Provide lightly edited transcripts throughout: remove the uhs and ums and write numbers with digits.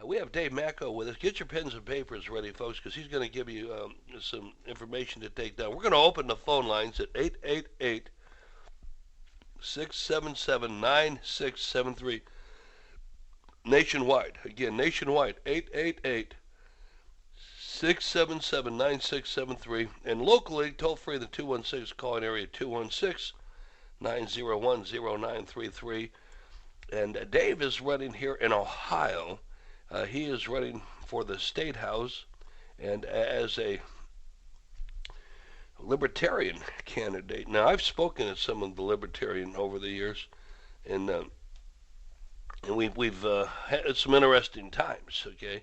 we have Dave Macko with us. Get your pens and papers ready, folks, because he's going to give you some information to take down. We're going to open the phone lines at 888 677 9673 nationwide. Again, nationwide, 888 677 9673. And locally, toll free, the 216 calling area 216 901 0933. And Dave is running here in Ohio. He is running for the State House and as a Libertarian candidate. Now, I've spoken at some of the Libertarian over the years, and we've had some interesting times. Okay,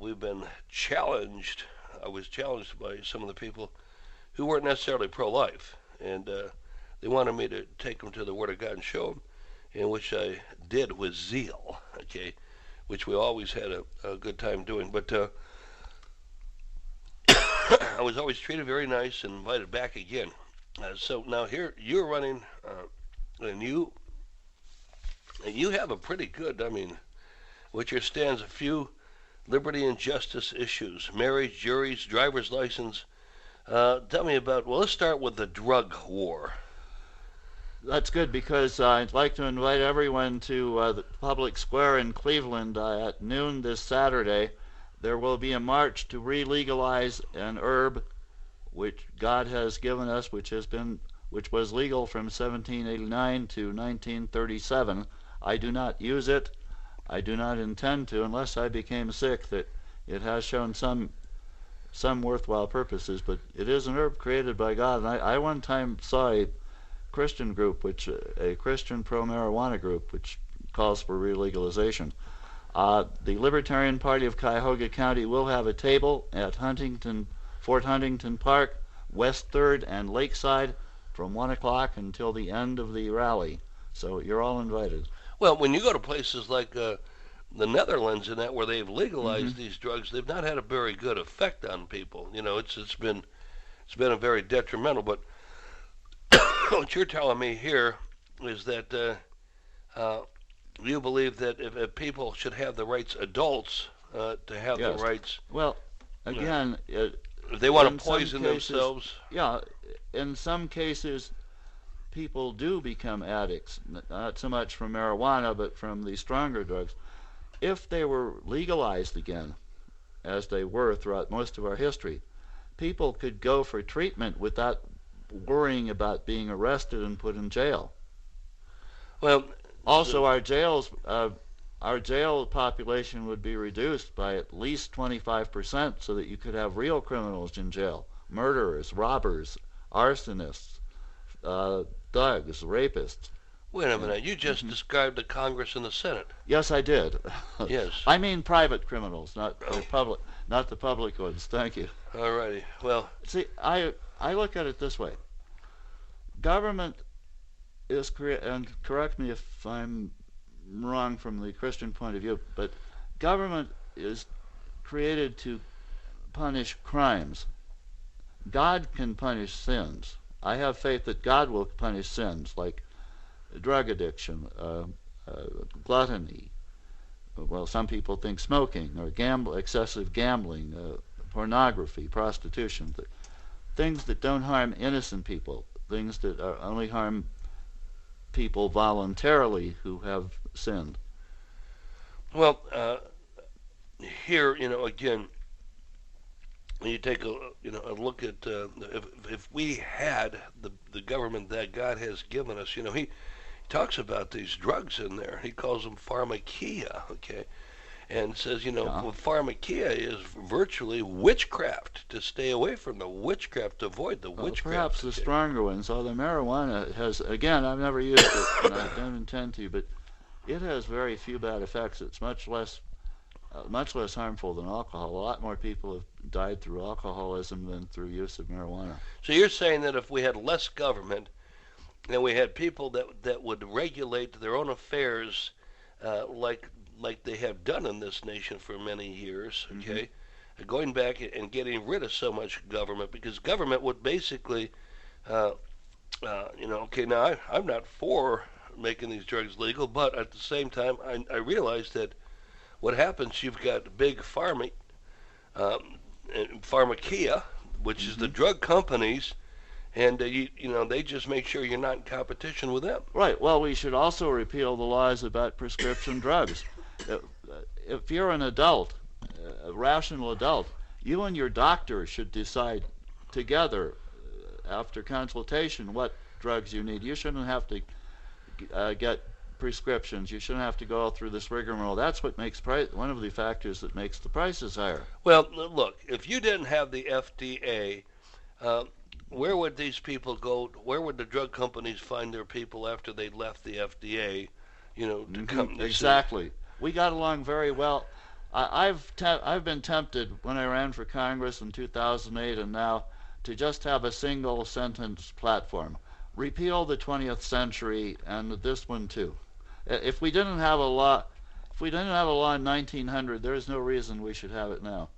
we've been challenged. I was challenged by some of the people who weren't necessarily pro-life, and they wanted me to take them to the Word of God and show them, in which I did with zeal. Okay, which we always had a good time doing. But I was always treated very nice and invited back again. So now here you're running, and you have a pretty good, which your stands a few liberty and justice issues, marriage, juries, driver's license. Tell me about, well, let's start with the drug war. That's good, because I'd like to invite everyone to the public square in Cleveland at noon this Saturday. There will be a march to re-legalize an herb which God has given us, which was legal from 1789 to 1937. I do not use it. I do not intend to, unless I became sick. That it has shown some worthwhile purposes, but it is an herb created by God. And I one time saw a Christian group, a Christian pro-marijuana group, which calls for re-legalization. The Libertarian Party of Cuyahoga County will have a table at Fort Huntington Park, West 3rd and Lakeside, from 1 o'clock until the end of the rally. So you're all invited. Well, when you go to places like the Netherlands and that, where they've legalized these drugs, they've not had a very good effect on people. It's been a very detrimental. But what you're telling me here is that you believe that if people should have the rights, adults, to have the rights. Well, again, if they want to poison themselves. Yeah, in some cases, people do become addicts, not so much from marijuana, but from the stronger drugs. If they were legalized again, as they were throughout most of our history, people could go for treatment without worrying about being arrested and put in jail. Well, also, our jail population would be reduced by at least 25%, so that you could have real criminals in jail: murderers, robbers, arsonists, thugs, rapists. Wait a minute, you just described the Congress and the Senate. Yes, I did. Yes. I mean private criminals, not the public ones. Thank you. All righty. Well, see, I look at it this way. Government is and correct me if I'm wrong from the Christian point of view, but government is created to punish crimes. God can punish sins. I have faith that God will punish sins like drug addiction, gluttony. Well, some people think smoking or excessive gambling, pornography, prostitution, things that don't harm innocent people, things that only harm people voluntarily who have sinned. Well, here, again, when you take a look at if we had the government that God has given us, he talks about these drugs in there. He calls them pharmakia, okay, and says, pharmakia is virtually witchcraft. To stay away from the witchcraft, to avoid the witchcraft. Perhaps the stronger ones. Although marijuana has, again, I've never used it, and I don't intend to, but it has very few bad effects. It's much less harmful than alcohol. A lot more people have died through alcoholism than through use of marijuana. So you're saying that if we had less government, and we had people that would regulate their own affairs, like they have done in this nation for many years, okay, going back and getting rid of so much government, because government would basically, okay, now I'm not for making these drugs legal, but at the same time, I realize that what happens? You've got big um, pharmakia, which is the Hmm. drug companies, and they just make sure you're not in competition with them. Right. Well, we should also repeal the laws about prescription drugs. Uh, If you're an adult, a rational adult, you and your doctor should decide together after consultation what drugs you need. You shouldn't have to get prescriptions. You shouldn't have to go through this rigmarole. That's what makes one of the factors that makes the prices higher. Well, look, if you didn't have the FDA, uh, where would these people go? Where would the drug companies find their people after they left the FDA? To come to see. Exactly. We got along very well. I've been tempted when I ran for Congress in 2008 and now to just have a single sentence platform. Repeal the 20th century and this one too. If we didn't have a law, if we didn't have a law in 1900, there's no reason we should have it now.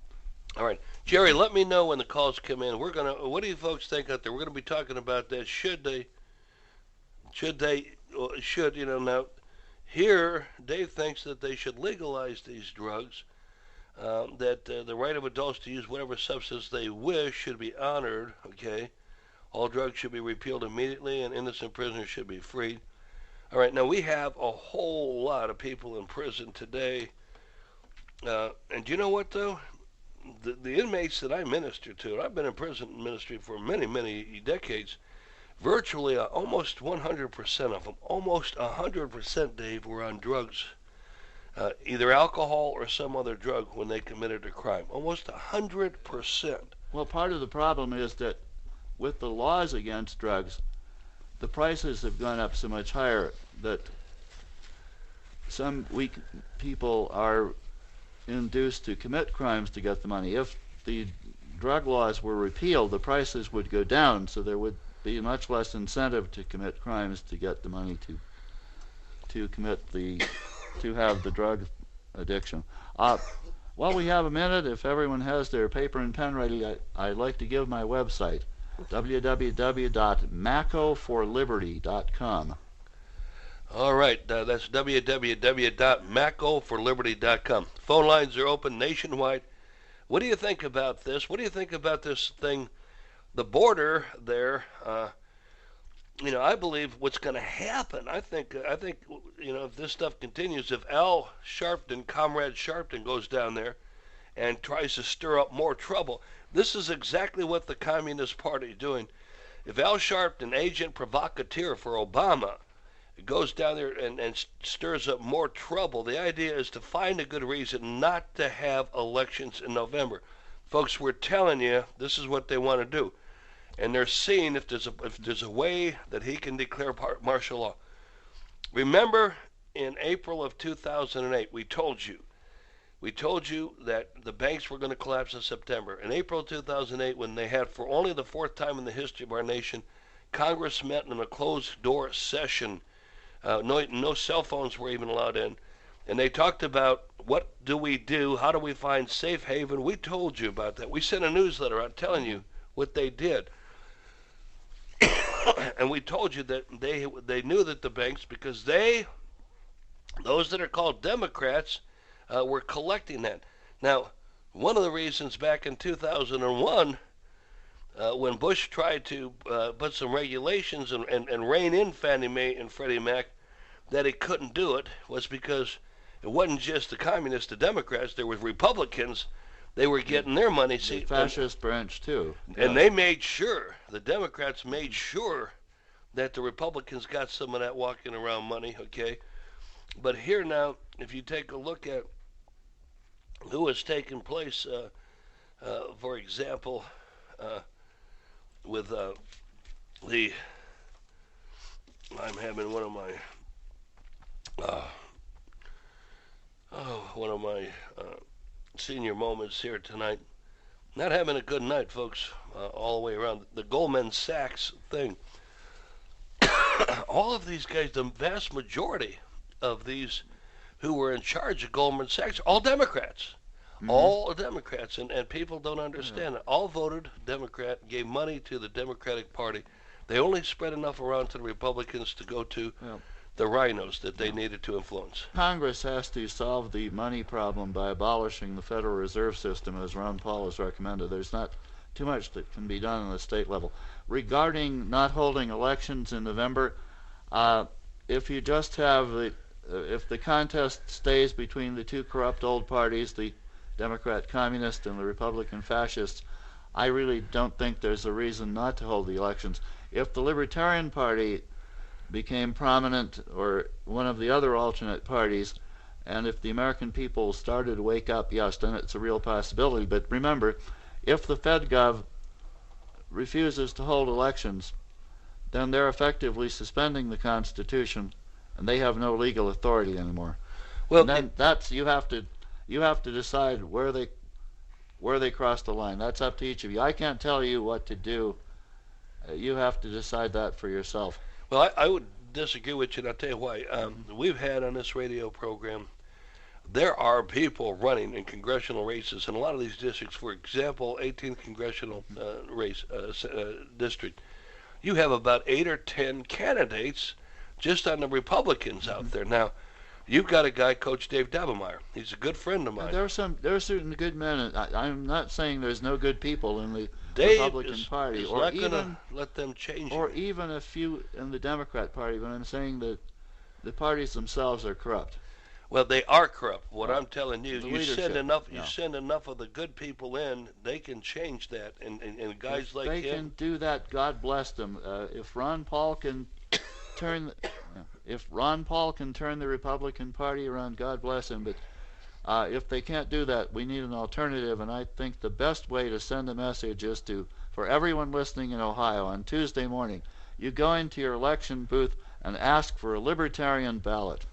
All right, Jerry, let me know when the calls come in. What do you folks think out there? We're gonna be talking about that. Should they, now here, Dave thinks that they should legalize these drugs. That the right of adults to use whatever substance they wish should be honored. Okay, all drugs should be repealed immediately, and innocent prisoners should be freed. All right, now we have a whole lot of people in prison today, and do you know what though? The inmates that I minister to, and I've been in prison ministry for many decades. Virtually almost 100% of them, almost 100%, Dave, were on drugs, either alcohol or some other drug when they committed a crime. Almost 100%. Well, part of the problem is that with the laws against drugs, the prices have gone up so much higher that some weak people are induced to commit crimes to get the money. If the drug laws were repealed, the prices would go down, so there would be much less incentive to commit crimes to get the money to have the drug addiction. While we have a minute, if everyone has their paper and pen ready, I'd like to give my website, www.mackoforliberty.com. All right, that's www.mackoforliberty.com. Phone lines are open nationwide. What do you think about this? What do you think about this thing, the border there? I believe what's going to happen. I think, if this stuff continues, if Al Sharpton, Comrade Sharpton, goes down there and tries to stir up more trouble, this is exactly what the Communist Party is doing. If Al Sharpton, agent provocateur for Obama, goes down there and stirs up more trouble, the idea is to find a good reason not to have elections in November. Folks, we're telling you, this is what they want to do. And they're seeing if there's a way that he can declare martial law. Remember, in April of 2008, we told you that the banks were going to collapse in September. In April 2008, when they had, for only the fourth time in the history of our nation, Congress met in a closed-door session. No cell phones were even allowed in. And they talked about what do we do, how do we find safe haven. We told you about that. We sent a newsletter out telling you what they did. And we told you that they knew that the banks, because those that are called Democrats, were collecting that. Now, one of the reasons back in 2001, when Bush tried to put some regulations and rein in Fannie Mae and Freddie Mac, that he couldn't do it was because it wasn't just the communists, the Democrats, there were Republicans. They were getting their money. The fascist branch too. And they made sure, the Democrats made sure that the Republicans got some of that walking around money, okay? But here now, if you take a look at who has taken place, for example, with I'm having one of my senior moments here tonight. Not having a good night, folks, all the way around. The Goldman Sachs thing. All of these guys, the vast majority of these who were in charge of Goldman Sachs, all Democrats. Mm-hmm. All Democrats, and people don't understand it. All voted Democrat, gave money to the Democratic Party. They only spread enough around to the Republicans to go to. the rhinos that they needed to influence. Congress has to solve the money problem by abolishing the Federal Reserve System, as Ron Paul has recommended. There's not too much that can be done on the state level. Regarding not holding elections in November, if you just have if the contest stays between the two corrupt old parties, the Democrat Communist and the Republican Fascists, I really don't think there's a reason not to hold the elections. If the Libertarian Party became prominent, or one of the other alternate parties, and if the American people started to wake up, yes, then it's a real possibility. But remember, if the FedGov refuses to hold elections, then they're effectively suspending the Constitution, and they have no legal authority anymore. Well, and then that's you have to decide where they cross the line. That's up to each of you. I can't tell you what to do. You have to decide that for yourself. Well, I would disagree with you, and I'll tell you why. We've had on this radio program, there are people running in congressional races in a lot of these districts. For example, 18th congressional district. You have about 8 or 10 candidates just on the Republicans out there. Now, you've got a guy, Coach Dave Dabemeyer. He's a good friend of mine. There are certain good men. I'm not saying there's no good people in the Dave Republican Party, is or not even going to let them change or it. even a few in the Democrat Party. But I'm saying that the parties themselves are corrupt. Well, they are corrupt. What I'm telling you, The you send leadership, enough. yeah. You send enough of the good people in, they can change that. And guys If like they him. can do that, God bless them. If Ron Paul can turn, if Ron Paul can turn the Republican Party around, God bless him. But if they can't do that, we need an alternative. And I think the best way to send a message is for everyone listening in Ohio on Tuesday morning, you go into your election booth and ask for a libertarian ballot.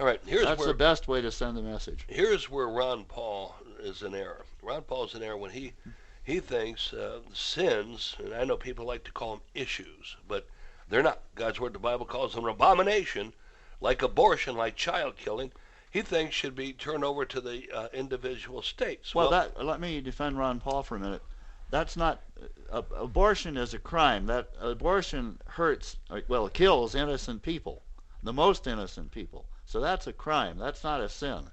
All right, That's the best way to send a message. Here's where Ron Paul is in error. Ron Paul's in error when he thinks sins, and I know people like to call them issues, but they're not. God's word, the Bible calls them an abomination, like abortion, like child killing. He thinks should be turned over to the individual states. Well, let me defend Ron Paul for a minute. That's not abortion is a crime. That abortion hurts, well, it kills innocent people, the most innocent people. So that's a crime. That's not a sin.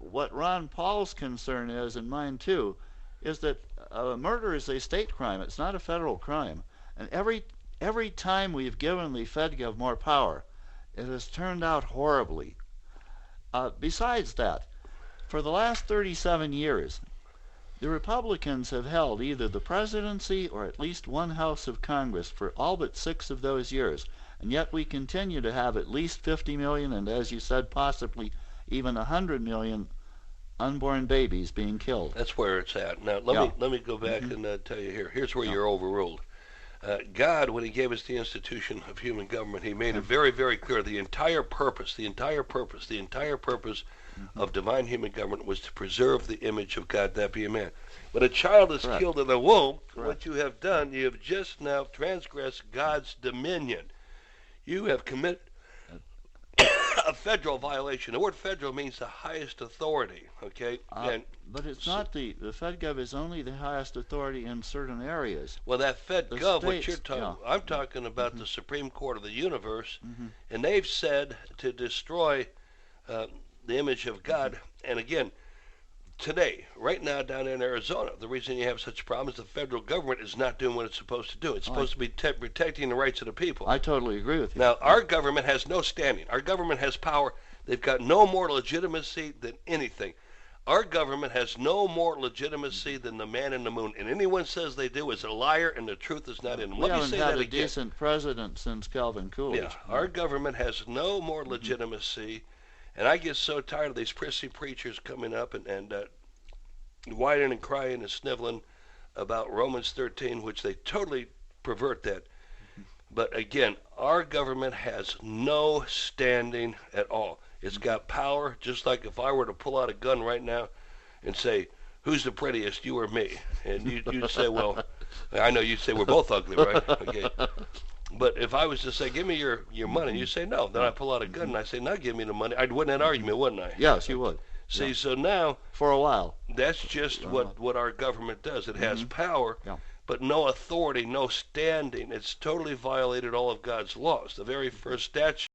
What Ron Paul's concern is, and mine too, is that murder is a state crime. It's not a federal crime. And every time we've given the FedGov more power, it has turned out horribly. Besides that, for the last 37 years, the Republicans have held either the presidency or at least one House of Congress for all but 6 of those years. And yet we continue to have at least 50 million, and as you said, possibly even 100 million unborn babies being killed. That's where it's at. Now, let me go back and tell you here. Here's where you're overruled. God, when he gave us the institution of human government, he made it very, very clear the entire purpose of divine human government was to preserve the image of God, that be a man. When a child is killed in the womb, what you have done, you have just now transgressed God's dominion. You have committed a federal violation. The word federal means the highest authority, okay? But it's not the FedGov is only the highest authority in certain areas. Well, that FedGov, what states, you're talking, I'm talking about the Supreme Court of the universe, and they've said to destroy the image of God. And again, today, right now down there in Arizona, the reason you have such problems is the federal government is not doing what it's supposed to do. It's supposed to be protecting the rights of the people. I totally agree with you. Now, our government has no standing. Our government has power. They've got no more legitimacy than anything. Our government has no more legitimacy than the man in the moon. And anyone says they do is a liar, and the truth is not in them. We Let me haven't say had that a again. decent president since Calvin Coolidge. Yeah, our government has no more legitimacy. And I get so tired of these prissy preachers coming up and whining and crying and sniveling about Romans 13, which they totally pervert that. But again, our government has no standing at all. It's got power, just like if I were to pull out a gun right now and say, who's the prettiest, you or me? And you'd say, well, I know you'd say we're both ugly, right? Okay. But if I was to say, give me your money, you say no. Then I pull out a gun and I say, now give me the money. I'd win that argument, wouldn't I? Yes, you would. See, so now, for a while, that's just what our government does. It has power, but no authority, no standing. It's totally violated all of God's laws. The very first statute